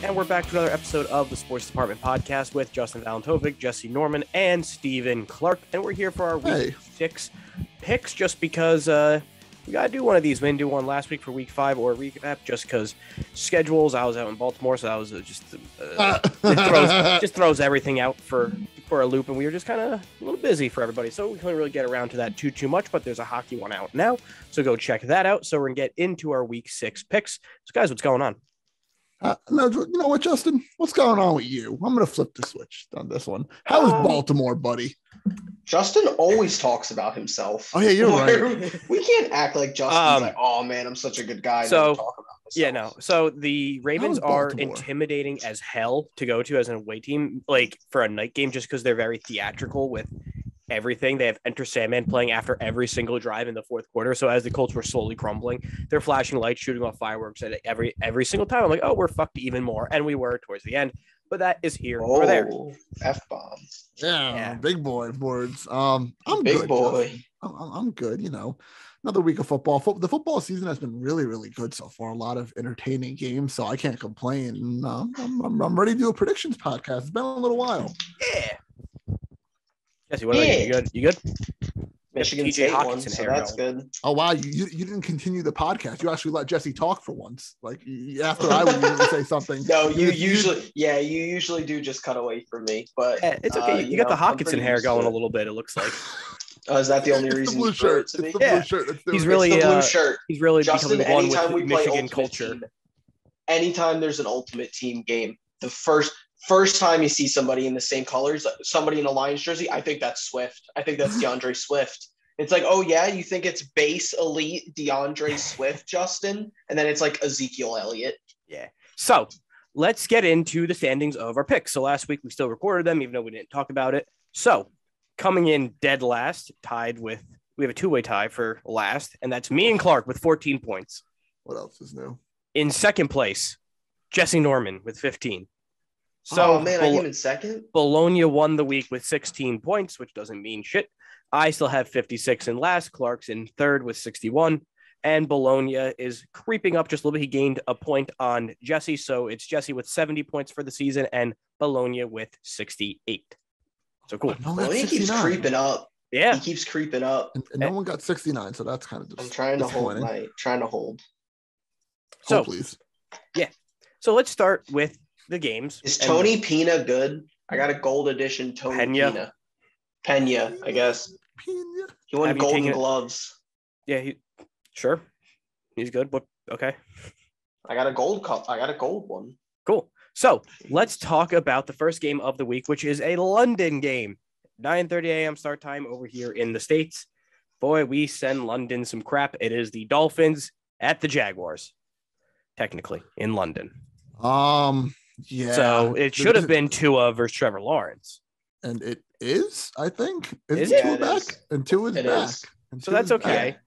And we're back to another episode of the Sports Department Podcast with Justin Valentovic, Jesse Norman, and Steven Clark. And we're here for our Week 6 picks just because we got to do one of these. We didn't do one last week for Week 5 or a recap just because schedules. I was out in Baltimore, so that was just throws everything out for a loop. And we were just kind of a little busy for everybody. So we couldn't really get around to that too much, but there's a hockey one out now. So go check that out. So we're going to get into our Week 6 picks. So guys, what's going on? No, you know what, Justin? What's going on with you? I'm going to flip the switch on this one. How is Baltimore, buddy? Justin always talks about himself. Oh, yeah, you're right. We can't act like Justin's like, oh, man, I'm such a good guy. So, talk about myself. Yeah, no. So the Ravens are intimidating as hell to go to as an away team, like for a night game, just because they're very theatrical with everything. They have Enter Sandman playing after every single drive in the fourth quarter. So as the Colts were slowly crumbling, they're flashing lights, shooting off fireworks at every single time. I'm like, oh, we're fucked even more. And we were towards the end. But that is here or there. F-bomb. Yeah, big boy words. I'm big good, boy. I'm good, you know. Another week of football. The football season has been really, really good so far. A lot of entertaining games, so I can't complain. I'm ready to do a predictions podcast. It's been a little while. Yeah. Jesse, what about you? You good? Michigan State won, so that's good. Oh, wow. You didn't continue the podcast. You actually let Jesse talk for once. Like, after I would usually say something. No, you usually do just cut away from me. But it's okay. You got the Hawkinson hair going a little bit, it looks like. Oh, is that the only reason? The blue shirt. It's the blue shirt. He's really the blue shirt. He's really Justin, becoming one with Michigan culture. Anytime there's an ultimate team game, the first time you see somebody in the same colors, somebody in a Lions jersey, I think that's Swift. I think that's DeAndre Swift. It's like, oh yeah, you think it's base elite DeAndre Swift, Justin? And then it's like Ezekiel Elliott. Yeah. So let's get into the standings of our picks. So last week we still recorded them, even though we didn't talk about it. So coming in dead last, we have a two-way tie for last, and that's me and Clark with 14 points. What else is new? In second place, Jesse Norman with 15. So, I came in second. Bologna won the week with 16 points, which doesn't mean shit. I still have 56 in last. Clark's in third with 61. And Bologna is creeping up just a little bit. He gained a point on Jesse. So it's Jesse with 70 points for the season and Bologna with 68. So cool. Bologna keeps creeping up. Yeah. He keeps creeping up. And no one got 69. So that's kind of I'm trying to hold. So, please. Yeah. So let's start with the games. Is Tony Pena good? I got a gold edition Tony Pena, I guess. Pena. He won Golden Gloves. Yeah, sure. He's good. But okay. I got a gold cup. I got a gold one. Cool. So let's talk about the first game of the week, which is a London game. 9:30 a.m. start time over here in the States. Boy, we send London some crap. It is the Dolphins at the Jaguars, technically, in London. Yeah. So it should have been Tua versus Trevor Lawrence. And it is, I think. Is it? Tua back? And Tua is back. So that's okay.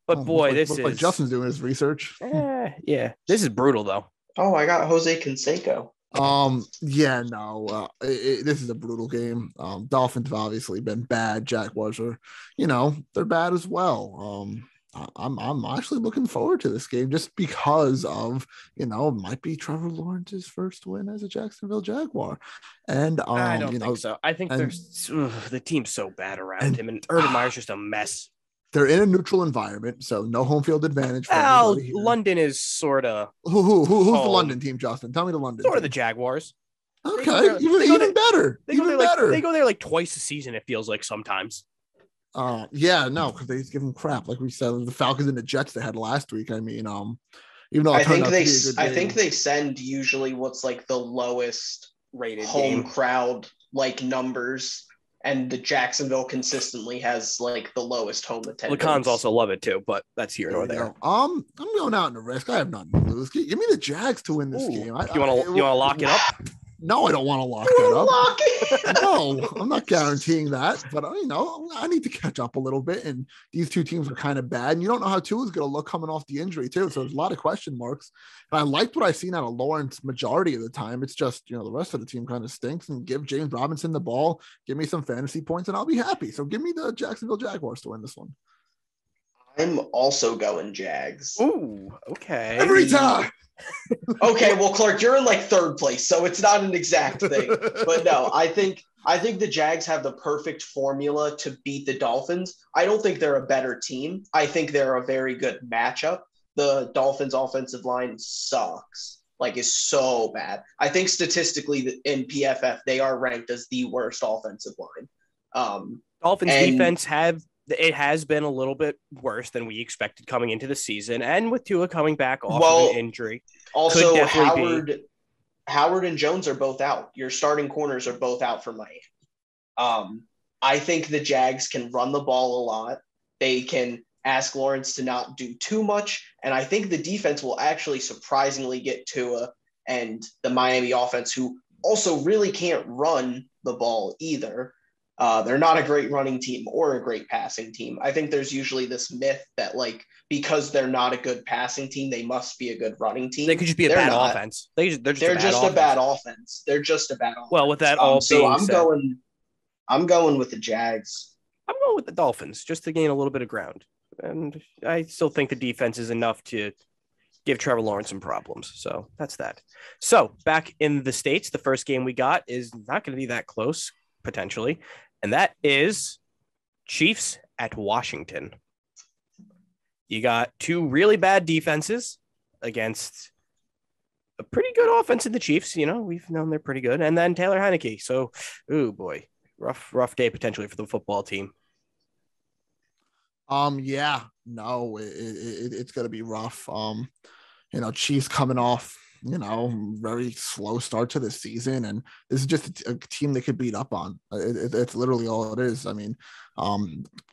But boy, this is like Justin's doing his research. Yeah. This is brutal, though. Oh, I got Jose Canseco. This is a brutal game. Dolphins have obviously been bad. Jaguars are, they're bad as well. I'm actually looking forward to this game just because of, it might be Trevor Lawrence's first win as a Jacksonville Jaguar. And I don't think so. I think the team's so bad around him, and Urban Meyer's just a mess. They're in a neutral environment, so no home field advantage. London is sort of who's the London team, Justin? Tell me the London. Sort team. of the Jaguars. Okay, even better. They go there like twice a season. It feels like sometimes. Because they give them crap. Like we said, the Falcons and the Jets they had last week. I mean, even though I think they send usually what's like the lowest rated home crowd like numbers, and the Jacksonville consistently has like the lowest home attendance. Lacans also love it too, but that's here or there. I'm going out in the risk. I have nothing to lose. Give me the Jags to win this game. You want to lock it up? No, I don't want to lock it up. No, I'm not guaranteeing that. But, I need to catch up a little bit. And these two teams are kind of bad. And you don't know how Tua's going to look coming off the injury, too. So there's a lot of question marks. And I liked what I've seen out of Lawrence majority of the time. It's just, the rest of the team kind of stinks. And give James Robinson the ball, give me some fantasy points, and I'll be happy. So give me the Jacksonville Jaguars to win this one. I'm also going Jags. Ooh, okay. Every time. Okay, well, Clark, you're in like third place, so it's not an exact thing. But no, I think the Jags have the perfect formula to beat the Dolphins. I don't think they're a better team. I think they're a very good matchup. The Dolphins' offensive line sucks. Like, is so bad. I think statistically in PFF, they are ranked as the worst offensive line. Dolphins defense has been a little bit worse than we expected coming into the season, and with Tua coming back off of an injury. Also, Howard and Jones are both out. Your starting corners are both out for Miami. I think the Jags can run the ball a lot. They can ask Lawrence to not do too much, and I think the defense will actually surprisingly get Tua and the Miami offense, who also really can't run the ball either. They're not a great running team or a great passing team. I think there's usually this myth that, like, because they're not a good passing team, they must be a good running team. They could just be a bad offense. They're just a bad offense. They're just a bad offense. Well, with that all being said, I'm going with the Jags. I'm going with the Dolphins just to gain a little bit of ground. And I still think the defense is enough to give Trevor Lawrence some problems. So that's that. So back in the States, the first game we got is not going to be that close, potentially. And that is Chiefs at Washington. You got two really bad defenses against a pretty good offense in the Chiefs. You know, we've known they're pretty good. And then Taylor Heineke. So, ooh, boy, rough day potentially for the football team. Yeah, no, it's going to be rough. Chiefs coming off, very slow start to the season, and this is just a team they could beat up on. It's literally all it is. I mean,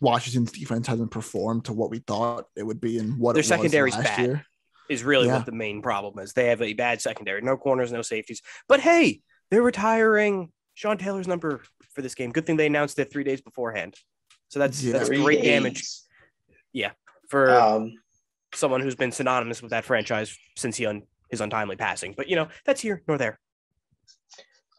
Washington's defense hasn't performed to what we thought it would be and what their it was secondary's last bad year. Is really what the main problem is. They have a bad secondary, no corners, no safeties. But hey, they're retiring Sean Taylor's number for this game. Good thing they announced it 3 days beforehand. So that's great damage. Yeah, for someone who's been synonymous with that franchise since his untimely passing. But, that's here nor there.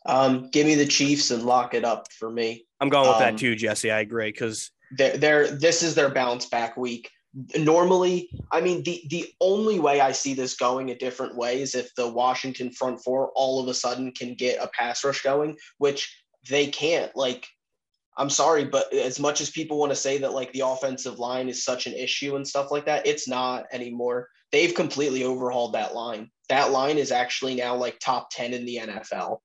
Give me the Chiefs and lock it up for me. I'm going with that too, Jesse. I agree, because this is their bounce back week. Normally, I mean, the only way I see this going a different way is if the Washington front four all of a sudden can get a pass rush going, which they can't. Like, I'm sorry, but as much as people want to say that, like, the offensive line is such an issue and stuff like that, it's not anymore. They've completely overhauled that line. That line is actually now like top 10 in the NFL.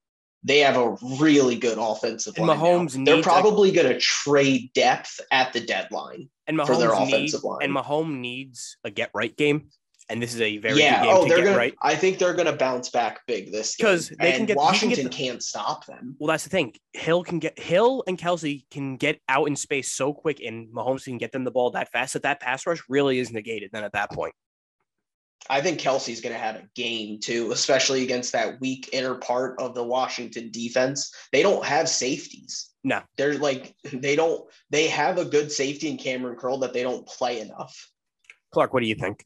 They have a really good offensive line. Mahomes they're probably going to trade depth at the deadline for their offensive line. And Mahomes needs a get right game. And this is a very good game to get right. I think they're going to bounce back big this game. Because Washington can't stop them. Well, that's the thing. Hill and Kelsey can get out in space so quick, and Mahomes can get them the ball that fast that pass rush really is negated then at that point. I think Kelsey's going to have a game too, especially against that weak inner part of the Washington defense. They don't have safeties. No. They're like, they have a good safety in Cameron Curl that they don't play enough. Clark, what do you think?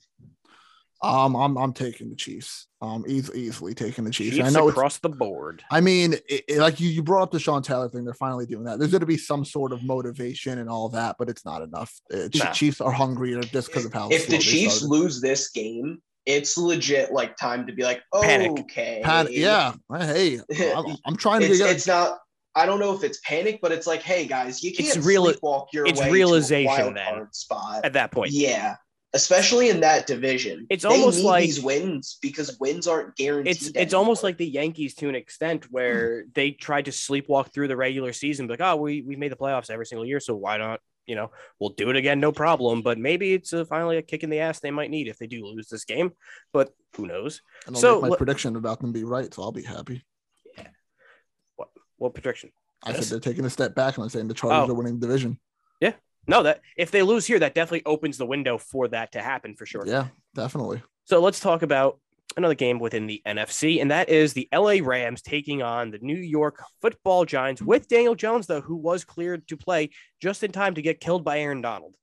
I'm taking the Chiefs. Easily taking the Chiefs. I know across the board. I mean, like you brought up the Sean Taylor thing. They're finally doing that. There's going to be some sort of motivation and all that, but it's not enough. Chiefs are hungrier just because of how. If the Chiefs lose this game, it's legit like time to be like, okay, panic. Yeah, hey, I'm trying to get. It's not. I don't know if it's panic, but it's like, hey guys, you can't sleepwalk your way realization to a wild then card spot at that point. Yeah. Especially in that division. It's almost like these wins because wins aren't guaranteed. It's almost like the Yankees to an extent where they tried to sleepwalk through the regular season, like, we made the playoffs every single year, so why not? We'll do it again, no problem. But maybe it's finally a kick in the ass they might need if they do lose this game. But who knows? And I'll make my prediction about them be right, so I'll be happy. Yeah. What prediction? I said they're taking a step back, and I'm saying the Chargers are winning the division. Yeah. No, that if they lose here, that definitely opens the window for that to happen for sure. Yeah, definitely. So let's talk about another game within the NFC, and that is the LA Rams taking on the New York Football Giants with Daniel Jones, though, who was cleared to play just in time to get killed by Aaron Donald.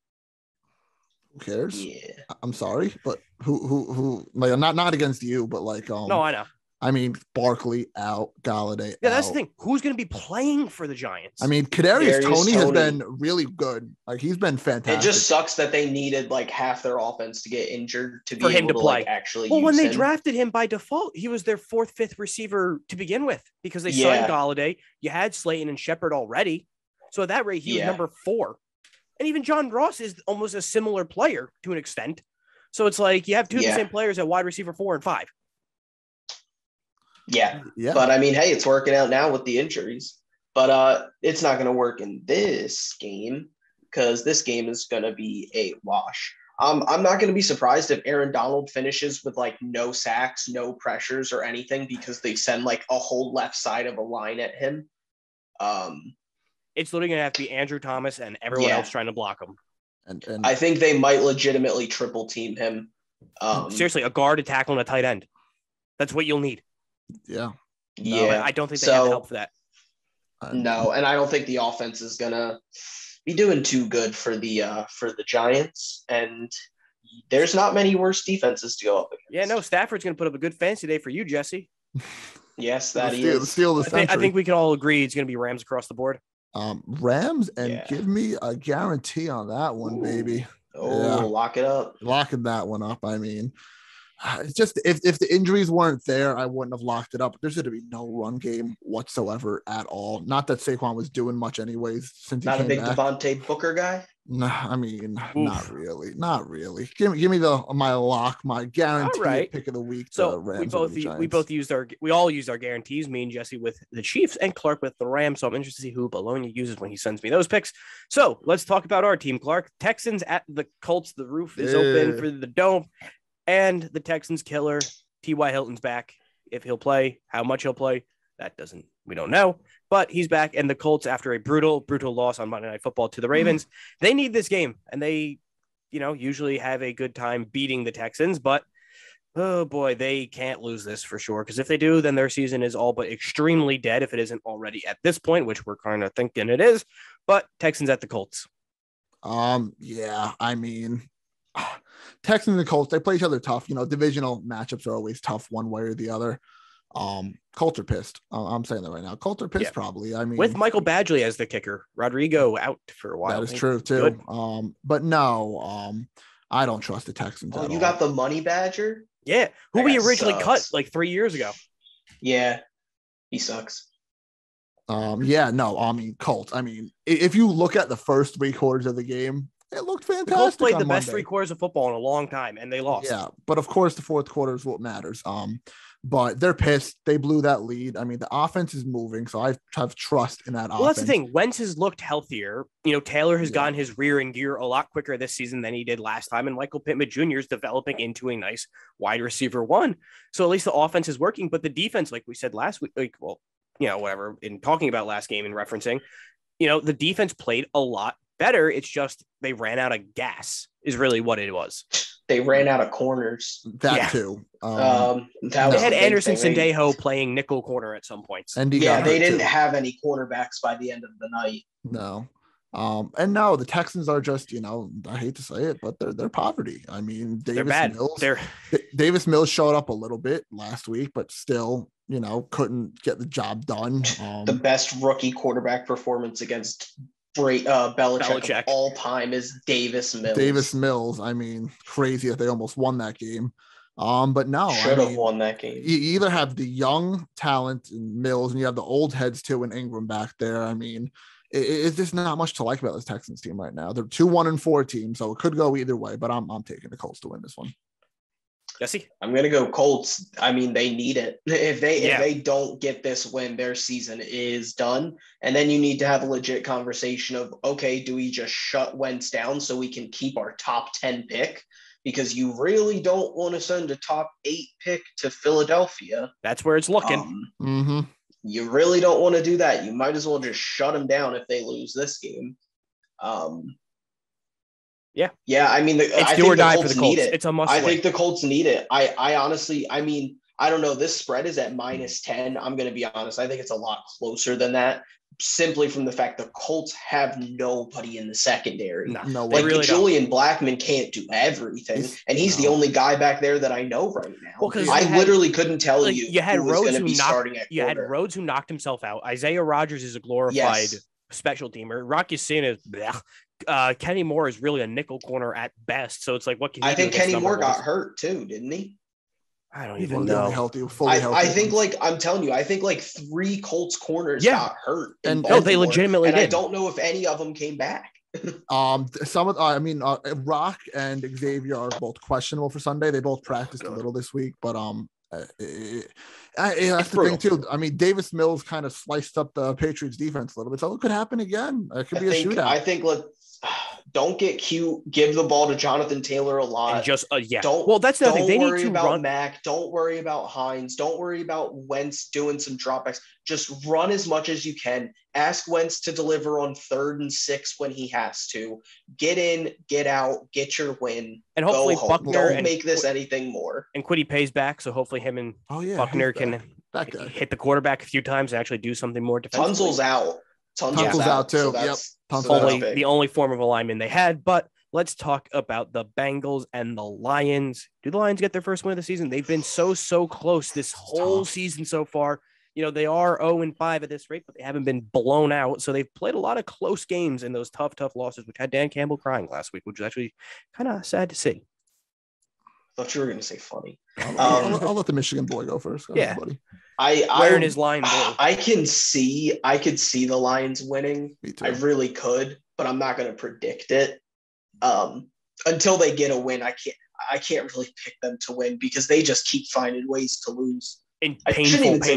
Who cares? Yeah. I'm sorry, but who like, not against you, but like no, I know. I mean, Barkley out, Galladay Yeah, that's out. the thing. Who's going to be playing for the Giants? I mean, Kadarius Toney has been really good. Like, he's been fantastic. It just sucks that they needed like half their offense to get injured to be for him able to play. Like, actually well, use when they him. drafted him by default, he was their 4th, 5th receiver to begin with because they signed Galladay. You had Slayton and Shepard already. So at that rate, he was number 4. And even John Ross is almost a similar player to an extent. So it's like you have two of the same players at wide receiver 4 and 5. Yeah. But I mean, hey, it's working out now with the injuries. But it's not going to work in this game because this game is going to be a wash. I'm not going to be surprised if Aaron Donald finishes with like no sacks, no pressures or anything because they send like a whole left side of a line at him. It's literally going to have to be Andrew Thomas and everyone else trying to block him. And I think they might legitimately triple team him. Seriously, a guard, a tackle, and a tight end. That's what you'll need. Yeah. No, I don't think they have help for that. No, and I don't think the offense is going to be doing too good for the Giants. And there's not many worse defenses to go up against. Yeah, no, Stafford's going to put up a good fancy day for you, Jesse. Yes, that he is. The steal of the century. I think we can all agree it's going to be Rams across the board. Rams, and give me a guarantee on that one, baby. Lock it up. Locking that one up. I mean, it's just if the injuries weren't there, I wouldn't have locked it up. There's going to be no run game whatsoever at all. Not that Saquon was doing much anyways. Since not he a big back. Devontae Booker guy. No, I mean, not really. Give me my lock, my guaranteed pick of the week. So Rams we all used our guarantees. Me and Jesse with the Chiefs and Clark with the Rams. So I'm interested to see who Bologna uses when he sends me those picks. So let's talk about our team, Clark. Texans at the Colts. The roof is open for the dome, and the Texans killer T.Y. Hilton's back. If he'll play, how much he'll play, we don't know. But he's back, and the Colts, after a brutal loss on Monday Night Football to the Ravens, they need this game, and they, usually have a good time beating the Texans. But oh boy, they can't lose this for sure. Because if they do, then their season is all but extremely dead. If it isn't already at this point, which we're kind of thinking it is. But Texans at the Colts. Yeah, I mean, Texans and the Colts, they play each other tough. Divisional matchups are always tough one way or the other. Colts are pissed. I'm saying that right now. Colts are pissed probably. I mean, with Michael Badgley as the kicker, Rodrigo out for a while. That is true too. Good. But no, I don't trust the Texans at all. Got the money badger? Yeah. Who we originally cut like 3 years ago. Yeah. He sucks. I mean, Colts. I mean, if you look at the first 3 quarters of the game, it looked fantastic. The Colts played the best 3 quarters of football in a long time, and they lost. Yeah, but of course, the fourth quarter is what matters. But they're pissed. They blew that lead. I mean, the offense is moving, so I have trust in that offense. Well, that's the thing. Wentz has looked healthier. Taylor has gotten his rear in gear a lot quicker this season than he did last time, and Michael Pittman Jr. is developing into a nice wide receiver 1. So at least the offense is working, but the defense, like we said last week, whatever, in talking about last game and referencing, the defense played a lot better. It's just they ran out of gas is really what it was. They ran out of corners. That too. They had Anderson Sendejo playing nickel corner at some points. And they didn't have any cornerbacks by the end of the night. No. And no, the Texans are just, I hate to say it, but they're poverty. I mean, Davis Mills showed up a little bit last week, but still, couldn't get the job done. The best rookie quarterback performance against Belichick of all time is Davis Mills. I mean, crazy that they almost won that game. But no, should have won that game. You either have the young talent in Mills and you have the old heads too in Ingram back there. I mean, it's just not much to like about this Texans team right now. They're 2-1-4 team, so it could go either way. But I'm taking the Colts to win this one. Jesse, I'm gonna go Colts. I mean, they need it. If they don't get this win, their season is done. And then you need to have a legit conversation of, okay, do we just shut Wentz down so we can keep our top 10 pick? Because you really don't want to send a top 8 pick to Philadelphia. That's where it's looking. You really don't want to do that. You might as well just shut them down if they lose this game. Yeah. I mean, it's do or die for the Colts. It's a must. I think the Colts need it. I honestly, I mean, I don't know. This spread is at -10. I'm going to be honest. I think it's a lot closer than that. simply from the fact the Colts have nobody in the secondary. No, like really Julian Blackmon can't do everything, and he's the only guy back there that I know right now. Well, I literally couldn't tell you had who was going to be starting at you had Rhodes who knocked himself out. Isaiah Rodgers is a glorified special teamer. Rocky Sin is Kenny Moore is really a nickel corner at best. So it's like, what can he do? I think Kenny Moore got hurt too, didn't he? I don't even know. Fully healthy. I think I'm telling you, I think 3 Colts corners got hurt. And they legitimately did. I don't know if any of them came back. Rock and Xavier are both questionable for Sunday. They both practiced a little this week, but that's the thing too. I mean, Davis Mills kind of sliced up the Patriots defense a little bit, so it could happen again. It could be a shootout. I think don't get cute. Give the ball to Jonathan Taylor a lot. And just that's the thing. They need to run. Mac. Don't worry about Hines. Don't worry about Wentz doing some dropbacks. Just run as much as you can. Ask Wentz to deliver on 3rd and 6 when he has to. Get in, get out, get your win, and hopefully Buckner don't make this anything more. And Quiddy pays back, so hopefully him and Buckner can hit the quarterback a few times and actually do something more defensively. Tunsil's out. Tunsil's out too. The only form of alignment they had. But let's talk about the Bengals and the Lions. Do the Lions get their first win of the season? They've been so close this whole season so far. They are 0-5 at this rate, but they haven't been blown out. So they've played a lot of close games in those tough losses, which had Dan Campbell crying last week, which was actually kind of sad to see. I thought you were going to say funny. I'll let the Michigan boy go first. Buddy. Wearing his line blue. I could see the Lions winning. Me too. I really could, but I'm not going to predict it. Until they get a win, I can't really pick them to win because they just keep finding ways to lose. Painful ways.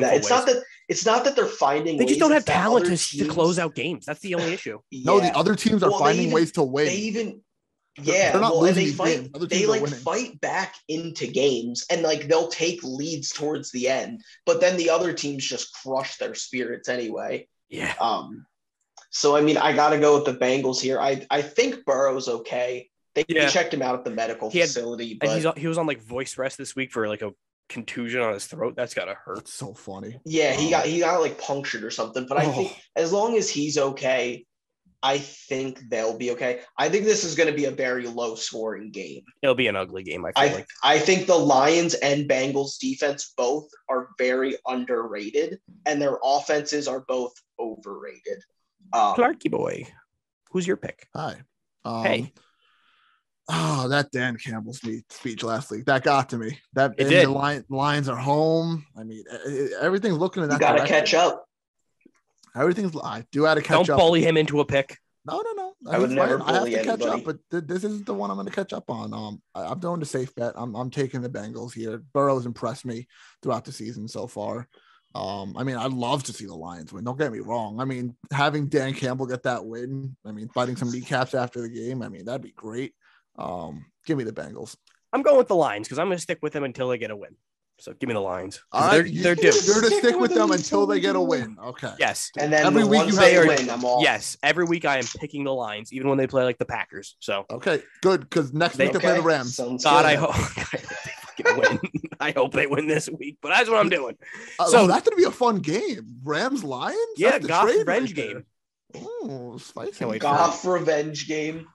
It's not that they're finding. They just don't have talent to close out games. That's the only issue. No, the other teams are finding ways to win. They're not losing these games. They fight back into games and they'll take leads towards the end, but then the other teams just crush their spirits anyway. Yeah. So I got to go with the Bengals here. I think Burrow's okay. They checked him out at the medical facility, but he was on voice rest this week for a contusion on his throat. That's gotta hurt. That's so funny. Yeah, he got punctured or something. But I think as long as he's okay, I think they'll be okay. I think this is going to be a very low scoring game. It'll be an ugly game. I think the Lions and Bengals defense both are very underrated, and their offenses are both overrated. Clarky boy, who's your pick? Hi. Hey. Oh, that Dan Campbell speech last week, that got to me. The Lions are home. I mean, everything's looking in that direction. You got to catch up. I do have to catch up. Don't bully him into a pick. No. I would never bully I have to catch anybody. up, but this isn't the one I'm going to catch up on. I'm doing the safe bet. I'm taking the Bengals here. Burrow's impressed me throughout the season so far. I'd love to see the Lions win. Don't get me wrong. Having Dan Campbell get that win, fighting some kneecaps after the game, that'd be great. Give me the Bengals. I'm going with the Lions because I'm going to stick with them until they get a win. So give me the Lions. They're due. You're to stick with them until they get a win. Okay. Yes. And then every week they win, I'm all. Yes. Every week I am picking the Lions, even when they play the Packers. So okay, good. Because next week they play the Rams. I hope they win. I hope they win this week, but that's what I'm doing. So that's gonna be a fun game. Rams Lions. Yeah, Goff revenge game. Oh, spicy. Goff revenge game.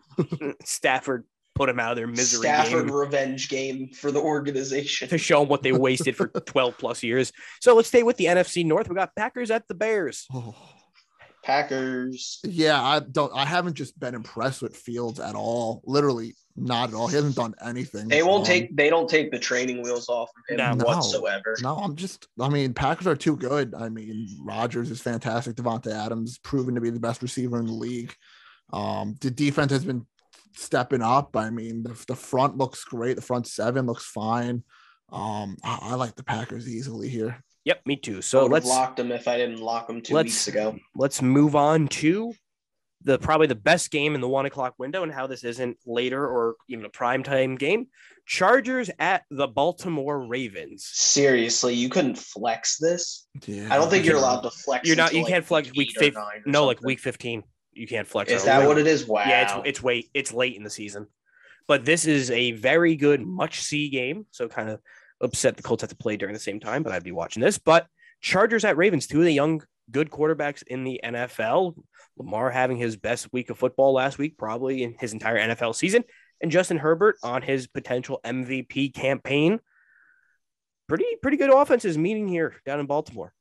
Stafford. Put them out of their misery. Stafford revenge game for the organization to show them what they wasted for 12 plus years. So let's stay with the NFC North. We got Packers at the Bears. Packers. Yeah, I haven't just been impressed with Fields at all. Literally not at all. He hasn't done anything. They don't take the training wheels off of him whatsoever. No, Packers are too good. Rodgers is fantastic. Devontae Adams proven to be the best receiver in the league. The defense has been stepping up. The front looks great. The front seven looks fine. I like the Packers easily here. Yep, me too. So let's locked them if I didn't lock them 2 weeks ago. Let's move on to probably the best game in the 1 o'clock window and how this isn't later or even a primetime game. Chargers at the Baltimore Ravens. Seriously, you couldn't flex this? Yeah, I don't think you're allowed to flex. You're not. You can't flex week 15. No, week 15. You can't flex. Is that what it is? Wow. Yeah, it's late in the season. But this is a very good must-see game. So kind of upset the Colts have to play during the same time, but I'd be watching this. But Chargers at Ravens, two of the young good quarterbacks in the NFL. Lamar having his best week of football last week, probably in his entire NFL season, and Justin Herbert on his potential MVP campaign. Pretty good offenses meeting here down in Baltimore.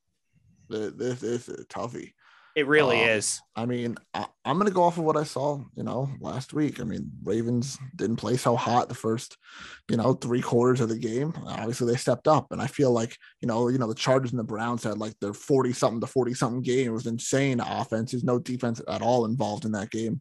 This is a toughie. It really is. I mean, I'm going to go off of what I saw, last week. I mean, Ravens didn't play so hot the first, 3 quarters of the game. Obviously, they stepped up. And I feel like, the Chargers and the Browns had like their 40-something to 40-something game. It was insane offense. There's no defense at all involved in that game.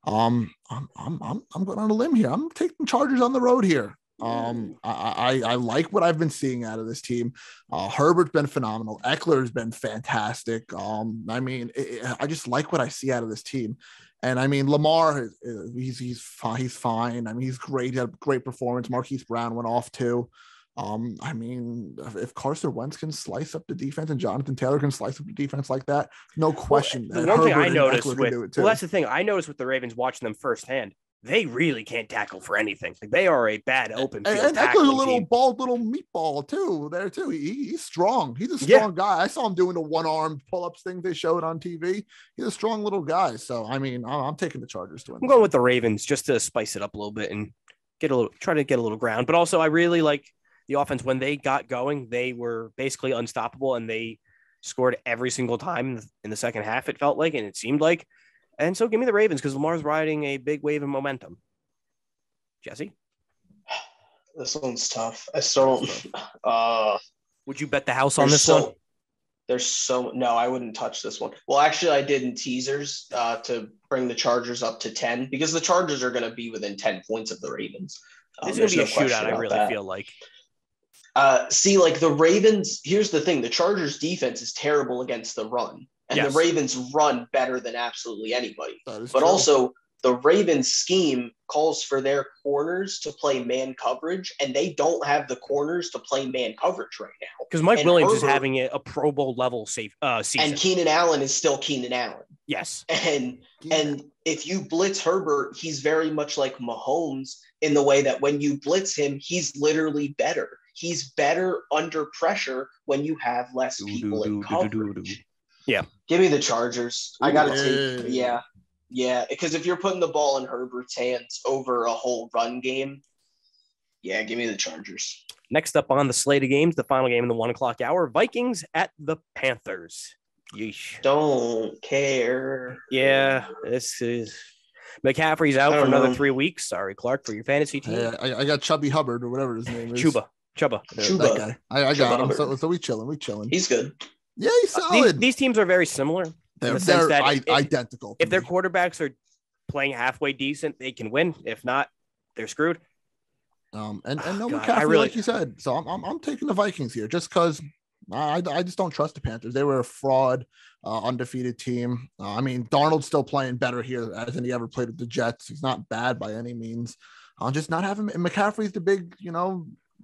I'm going on a limb here. I'm taking Chargers on the road here. I like what I've been seeing out of this team. Herbert's been phenomenal. Eckler's been fantastic. I mean, I just like what I see out of this team. And I mean, Lamar, he's fine. I mean, he's great. He had a great performance. Marquise Brown went off too. I mean, if Carson Wentz can slice up the defense and Jonathan Taylor can slice up the defense like that, no question. Well, the one thing I noticed that's the thing I noticed with the Ravens watching them firsthand. They really can't tackle for anything. Like they are a bad open field. And Eckler's a little bald little meatball too. There too. He's strong. He's a strong guy. I saw him doing the one-armed pull-ups thing they showed on TV. He's a strong little guy. So I mean, I'm taking the Chargers to win. I'm going with the Ravens just to spice it up a little bit and try to get a little ground. But also, I really like the offense when they got going. They were basically unstoppable, and they scored every single time in the second half. It felt like, and it seemed like. And so give me the Ravens because Lamar's riding a big wave of momentum. Jesse? This one's tough. I still don't. Would you bet the house on this one? No, I wouldn't touch this one. Well, actually, I did in teasers to bring the Chargers up to 10 because the Chargers are going to be within 10 points of the Ravens. It's going to be a shootout, I really feel like. See, like the Ravens, here's the thing. The Chargers defense is terrible against the run. And the Ravens run better than absolutely anybody. But true. Also, the Ravens scheme calls for their corners to play man coverage, and they don't have the corners to play man coverage right now. Because Mike Williams is having a Pro Bowl level season. And Keenan Allen is still Keenan Allen. Yes. And if you blitz Herbert, he's very much like Mahomes in the way that when you blitz him, he's literally better. He's better under pressure when you have less people in coverage. Yeah. Give me the Chargers. I got to take, yeah. Because if you're putting the ball in Herbert's hands over a whole run game, give me the Chargers. Next up on the slate of games, the final game in the 1 o'clock hour, Vikings at the Panthers. Yeesh. Don't care. Yeah, this is McCaffrey's out for another 3 weeks. Sorry, Clark, for your fantasy team. I got Chubby Hubbard or whatever his name is. Chuba. That guy. I got him. So we chilling. He's good. Yeah, he's solid. These teams are very similar. They're identical. If their quarterbacks are playing halfway decent, they can win. If not, they're screwed. And no McCaffrey, like you said. So I'm taking the Vikings here just because I just don't trust the Panthers. They were a fraud, undefeated team. I mean, Darnold's still playing better here than he ever played with the Jets. He's not bad by any means. I'll just not have him. And McCaffrey's the big,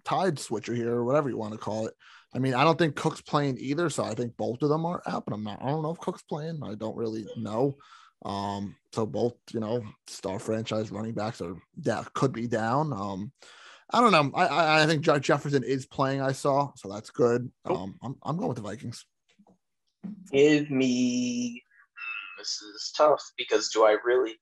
tide switcher here or whatever you want to call it. I mean, I don't think Cook's playing either, so I think both of them are out, but I don't know if Cook's playing. I don't really know. So both, star franchise running backs could be down. I don't know. I think Jefferson is playing, I saw, so that's good. I'm going with the Vikings. Give me this is tough because do I really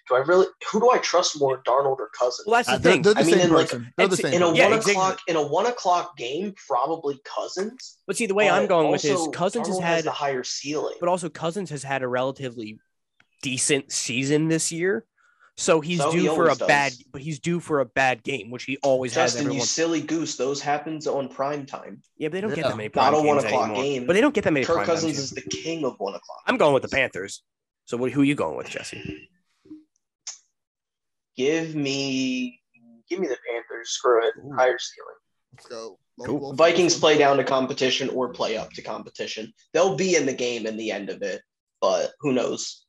who do I trust more, Darnold or Cousins? Well, that's the thing. They're the same person. They're the same. In a 1 o'clock game, probably Cousins. But see, the way I'm going with is Cousins Darnold has the higher ceiling. But also Cousins has had a relatively decent season this year. So he's due for a bad game, which he always has. Justin, you silly goose. Those happens on prime time. Yeah, but they don't get that many prime games. Not a 1 o'clock game. But they don't get that many prime games. Kirk Cousins is the king of 1 o'clock. I'm going with the Panthers. So who are you going with, Jesse? Give me the Panthers. Screw it. Ooh. Higher ceiling. Let's go. Cool. Vikings play down to competition or play up to competition. They'll be in the game in the end of it, but who knows?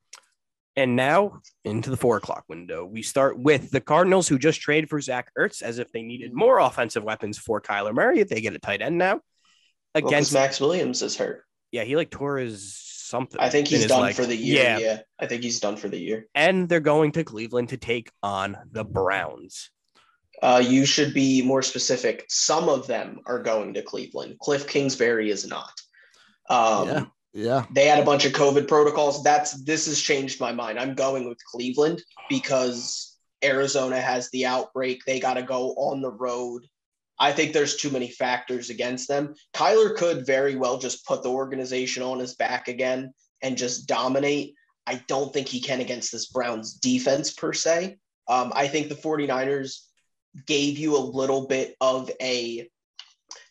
And now into the 4 o'clock window. We start with the Cardinals, who just traded for Zach Ertz as if they needed more offensive weapons for Kyler Murray. They get a tight end now. Against Max Williams is hurt. Yeah, he tore his something. I think he's done for the year. Yeah, I think he's done for the year. And they're going to Cleveland to take on the Browns. You should be more specific. Some of them are going to Cleveland. Cliff Kingsbury is not. Yeah. They had a bunch of COVID protocols. This has changed my mind. I'm going with Cleveland because Arizona has the outbreak. They got to go on the road. I think there's too many factors against them. Kyler could very well just put the organization on his back again and just dominate. I don't think he can against this Browns defense per se. I think the 49ers gave you a little bit of a,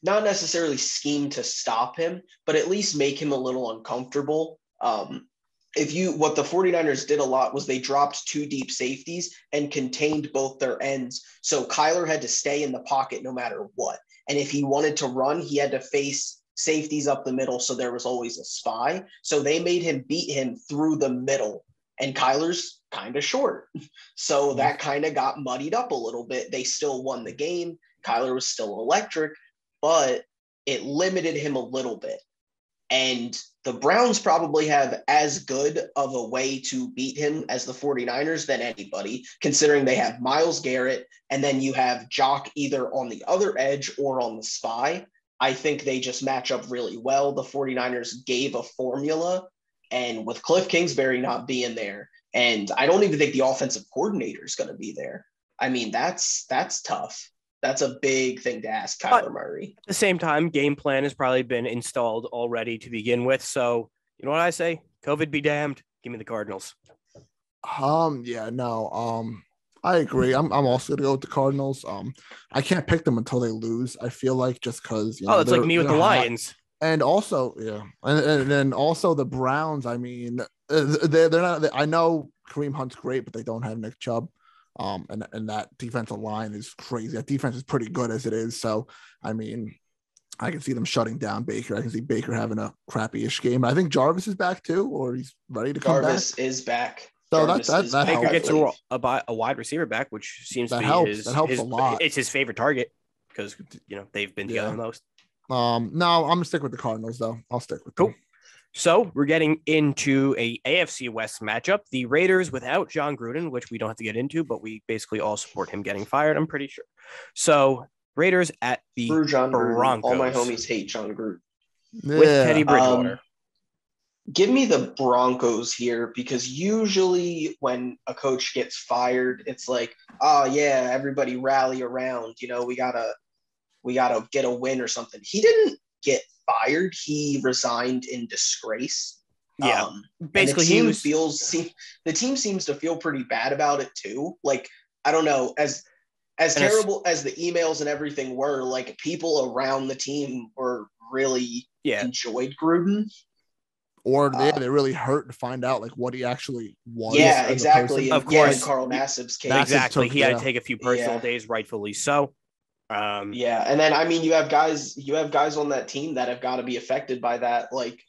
not necessarily scheme to stop him, but at least make him a little uncomfortable. What the 49ers did a lot was they dropped 2 deep safeties and contained both their ends. So Kyler had to stay in the pocket no matter what. And if he wanted to run, he had to face safeties up the middle. So there was always a spy. So they made him beat him through the middle. And Kyler's kind of short. So that kind of got muddied up a little bit. They still won the game. Kyler was still electric, but it limited him a little bit. And the Browns probably have as good of a way to beat him as the 49ers than anybody, considering they have Myles Garrett, and then you have Jock either on the other edge or on the spy. I think they just match up really well. The 49ers gave a formula, and with Cliff Kingsbury not being there, and I don't even think the offensive coordinator is going to be there. I mean, that's tough. That's a big thing to ask Kyler Murray. At the same time, game plan has probably been installed already to begin with. So, you know what I say? COVID be damned. Give me the Cardinals. Yeah, no. I agree. I'm also gonna go with the Cardinals. I can't pick them until they lose. I feel like just because it's like me with the Lions. And also, yeah, and then also the Browns. I mean, they're not. I know Kareem Hunt's great, but they don't have Nick Chubb. And that defensive line is crazy. That defense is pretty good as it is. So, I mean, I can see them shutting down Baker. I can see Baker having a crappy-ish game. I think Jarvis is back too, or he's ready to come back. Jarvis is back. So that Baker gets a wide receiver back, which seems to be helps. That helps a lot. It's his favorite target because they've been together the most. No, I'm gonna stick with the Cardinals though. I'll stick with them. So we're getting into a AFC West matchup. The Raiders without John Gruden, which we don't have to get into, but we basically all support him getting fired, I'm pretty sure. So Raiders at the Broncos. All my homies hate John Gruden. With Teddy Bridgewater. Give me the Broncos here because usually when a coach gets fired, it's like, oh yeah, everybody rally around. We gotta get a win or something. He didn't get fired. He resigned in disgrace. Yeah, basically the team seems to feel pretty bad about it too. Like, I don't know, as terrible as the emails and everything were, like people around the team were really enjoyed Gruden. Or they really hurt to find out like what he actually was. Yeah, exactly. Of course, in Carl Nassib's case. Exactly. He had to take a few personal days, rightfully so. And then I mean you have guys on that team that have got to be affected by that, like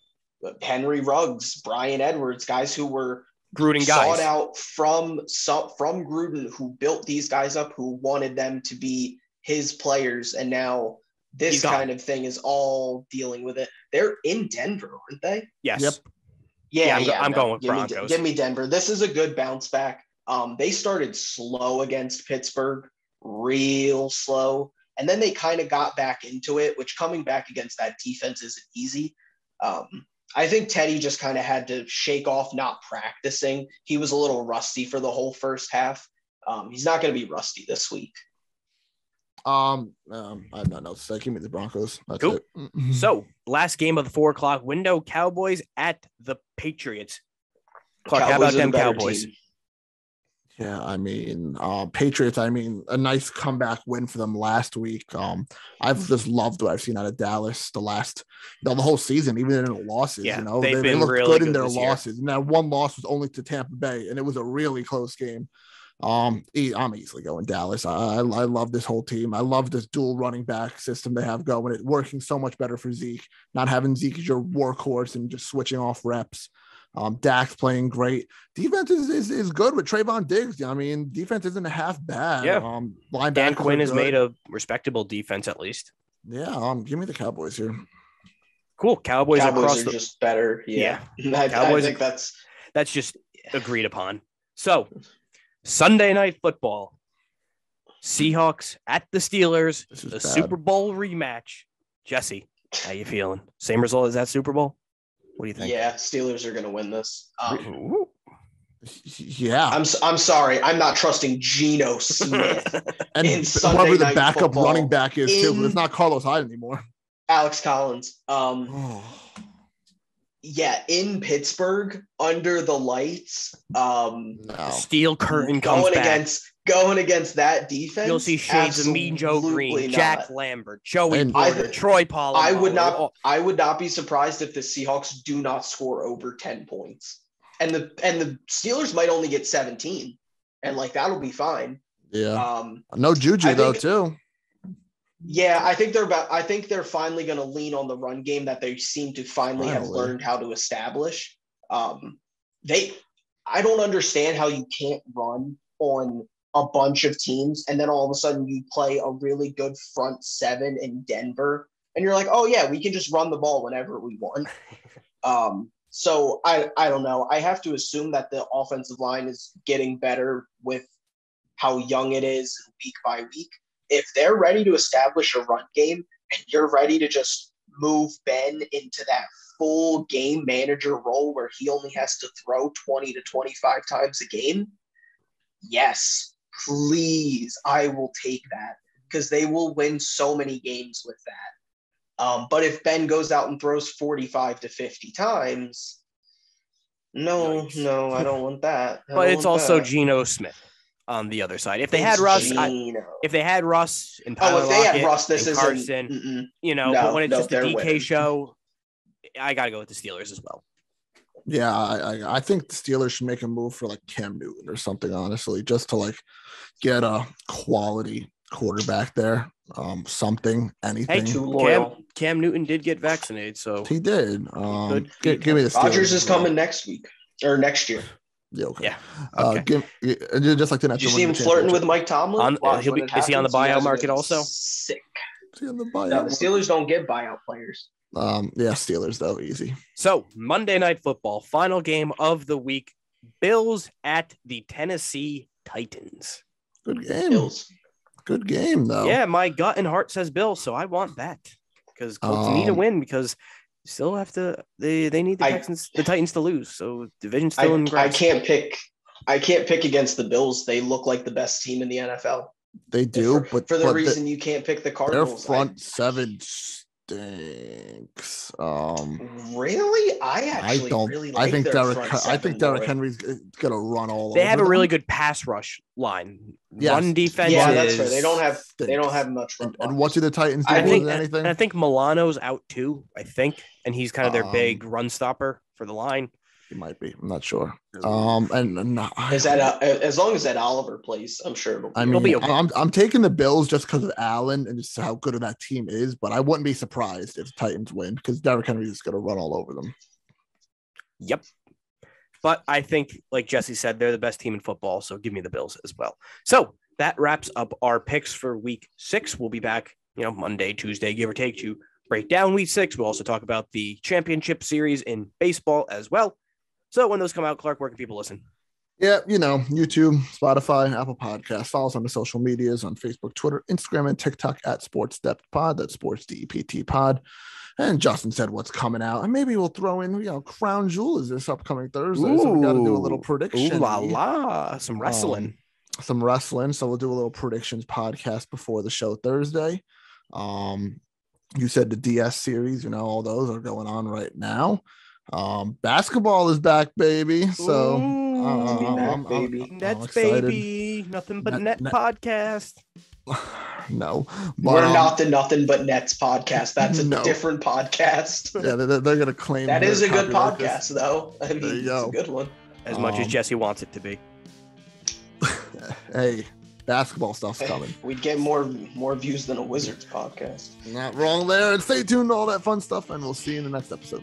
Henry Ruggs, Brian Edwards, guys who were Gruden sought guys out from Gruden, who built these guys up, who wanted them to be his players, and now this kind of thing is all dealing with it. They're in Denver, aren't they? Yes. Yep. Yeah, I'm going with Broncos. Give me Denver. This is a good bounce back. They started slow against Pittsburgh, real slow. And then they kind of got back into it, which coming back against that defense isn't easy. I think Teddy just kind of had to shake off not practicing. He was a little rusty for the whole first half. He's not going to be rusty this week. I have not notes. So give me the Broncos. That's cool. It. So last game of the 4:00 window, Cowboys at the Patriots. Clark, how about them Cowboys? Team. Yeah, I mean, Patriots, I mean, a nice comeback win for them last week. I've just loved what I've seen out of Dallas the whole season, even in the losses. Yeah, they looked really good in their losses. Year. And that one loss was only to Tampa Bay, and it was a really close game. I'm easily going Dallas. I love this whole team. I love this dual running back system they have going. It's working so much better for Zeke, not having Zeke as your workhorse and just switching off reps. Dak's playing great. Defense is good with Trayvon Diggs. I mean, defense isn't half bad. Yeah. Dan Quinn has made a respectable defense at least. Yeah. Give me the Cowboys here. Cool. Cowboys are just better. Yeah. I think that's just agreed upon. So Sunday Night Football. Seahawks at the Steelers. The Super Bowl rematch. Jesse, how you feeling? Same result as that Super Bowl? What do you think? Yeah, Steelers are going to win this. Yeah. I'm sorry. I'm not trusting Geno Smith. And in Sunday whoever the Night backup Football running back is, too. But it's not Carlos Hyde anymore. Alex Collins. Yeah, in Pittsburgh, under the lights. The steel curtain comes back. Going against that defense. You'll see shades of Mean Joe Green, Jack Lambert, Joey Porter, Troy Polamalu. I would not be surprised if the Seahawks do not score over 10 points. And the Steelers might only get 17. And like that'll be fine. Yeah. No Juju though, too. Yeah, I think they're finally going to lean on the run game that they seem to finally have learned how to establish. I don't understand how you can't run on a bunch of teams and then all of a sudden you play a really good front seven in Denver and you're like, oh yeah, we can just run the ball whenever we want. So I don't know. I have to assume that the offensive line is getting better with how young it is week by week. If they're ready to establish a run game and you're ready to just move Ben into that full game manager role where he only has to throw 20 to 25 times a game, yes, please, I will take that because they will win so many games with that. But if Ben goes out and throws 45 to 50 times, no, I don't want that. But it's also Geno Smith on the other side. If they had Russ, and Tyler Lockett this and Carson, but when it's just a DK show, I got to go with the Steelers as well. Yeah, I think the Steelers should make a move for like Cam Newton or something, honestly, just to like get a quality quarterback there. Anything. Hey, Cam Newton did get vaccinated, so he did. Give me the Steelers. Rodgers is coming next week or next year. Yeah, okay. Yeah. Okay. Just like the Did you see him flirting with Mike Tomlin? Is he on the buyout market also? Sick. Is he on the buyout? No, the Steelers don't get buyout players. Yeah, Steelers though, easy. So Monday Night Football, final game of the week: Bills at the Tennessee Titans. Good game. Bills. Good game though. Yeah, my gut and heart says Bills, so I want that because Colts need a win because still have to. They need the Titans to lose. So division still in grasp. I can't pick against the Bills. They look like the best team in the NFL. They do, but for the reason you can't pick the Cardinals. Their front seven stinks. Really? I think Derrick Henry's gonna run all over. They have a really good pass rush line. Yes. Run defense. Yeah, that's fair. They don't have much run. And what do the Titans do? And I think Milano's out too. I think, and he's kind of their big run stopper for the line. He might be. I'm not sure. As long as that Oliver plays, I'm sure it'll be okay. I'm taking the Bills just because of Allen and just how good of that team is, but I wouldn't be surprised if the Titans win because Derrick Henry is going to run all over them. Yep. But I think, like Jesse said, they're the best team in football, so give me the Bills as well. So that wraps up our picks for week 6. We'll be back, Monday, Tuesday, give or take, to break down week 6. We'll also talk about the championship series in baseball as well. So when those come out, Clark, where can people listen? Yeah, YouTube, Spotify, Apple Podcasts. Follow us on the social medias on Facebook, Twitter, Instagram, and TikTok at SportsDepthPod. That's Sports DEPT Pod. And Justin said what's coming out. And maybe we'll throw in, Crown Jewel is this upcoming Thursday. So we got to do a little prediction. Ooh la la. Some wrestling. So we'll do a little predictions podcast before the show Thursday. You said the DS series, all those are going on right now. Basketball is back, baby. So I'm Nets, baby. Nothing but net podcast. No, we're not the Nothing But Nets podcast. That's a different podcast. Yeah, they're gonna claim that is a good podcast, though. I mean, it's a good one. As much as Jesse wants it to be. Hey, basketball stuff's coming. We'd get more views than a Wizards podcast. Not wrong there. And stay tuned to all that fun stuff, and we'll see you in the next episode.